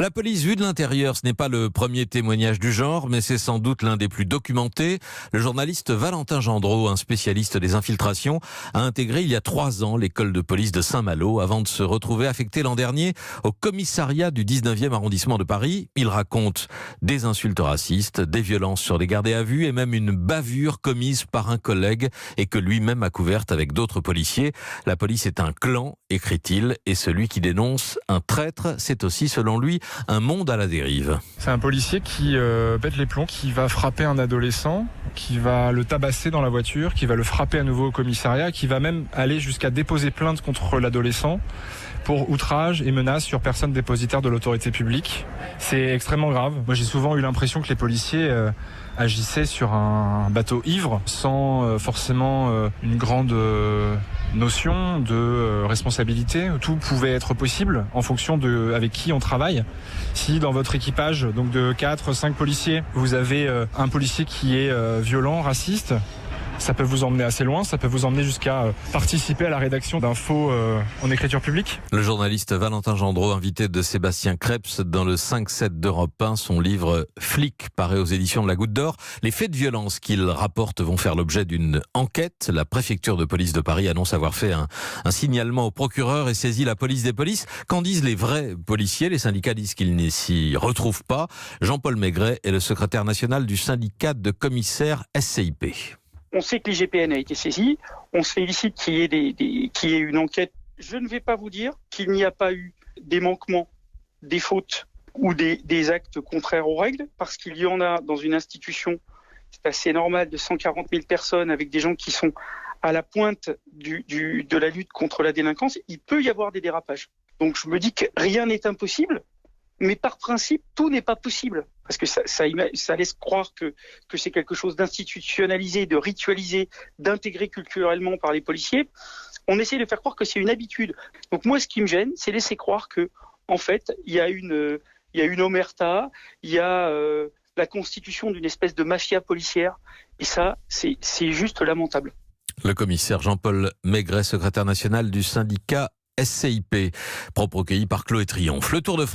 La police vue de l'intérieur, ce n'est pas le premier témoignage du genre, mais c'est sans doute l'un des plus documentés. Le journaliste Valentin Gendreau, un spécialiste des infiltrations, a intégré il y a 3 ans l'école de police de Saint-Malo avant de se retrouver affecté l'an dernier au commissariat du 19e arrondissement de Paris. Il raconte des insultes racistes, des violences sur des gardés à vue et même une bavure commise par un collègue et que lui-même a couverte avec d'autres policiers. La police est un clan, écrit-il, et celui qui dénonce un traître, c'est aussi, selon lui, un monde à la dérive. C'est un policier qui pète les plombs, qui va frapper un adolescent, qui va le tabasser dans la voiture, qui va le frapper à nouveau au commissariat, qui va même aller jusqu'à déposer plainte contre l'adolescent pour outrage et menace sur personne dépositaire de l'autorité publique. C'est extrêmement grave. Moi, j'ai souvent eu l'impression que les policiers agissaient sur un bateau ivre, sans forcément une grande notion de responsabilité. Tout pouvait être possible en fonction de avec qui on travaille. Si dans votre équipage, donc de 4-5 policiers, vous avez un policier qui est violent, raciste, ça peut vous emmener assez loin, ça peut vous emmener jusqu'à participer à la rédaction d'un faux en écriture publique. Le journaliste Valentin Gendreau, invité de Sébastien Krebs dans le 5-7 d'Europe 1, son livre Flic paraît aux éditions de la Goutte d'Or. Les faits de violence qu'il rapporte vont faire l'objet d'une enquête. La préfecture de police de Paris annonce avoir fait un signalement au procureur et saisi la police des polices. Qu'en disent les vrais policiers? Les syndicats disent qu'ils ne s'y retrouvent pas. Jean-Paul Maigret est le secrétaire national du syndicat de commissaires SCIP. On sait que l'IGPN a été saisi, on se félicite qu'il y ait une enquête. Je ne vais pas vous dire qu'il n'y a pas eu des manquements, des fautes ou des actes contraires aux règles, parce qu'il y en a dans une institution, c'est assez normal, de 140 000 personnes avec des gens qui sont à la pointe de la lutte contre la délinquance. Il peut y avoir des dérapages. Donc je me dis que rien n'est impossible, mais par principe, tout n'est pas possible. Parce que ça laisse croire que c'est quelque chose d'institutionnalisé, de ritualisé, d'intégré culturellement par les policiers. On essaie de faire croire que c'est une habitude. Donc moi, ce qui me gêne, c'est laisser croire que, en fait, il y a une omerta, il y a la constitution d'une espèce de mafia policière. Et ça, c'est juste lamentable. Le commissaire Jean-Paul Maigret, secrétaire national du syndicat SCIP, propre recueilli par Chloé Triomphe. Le Tour de France.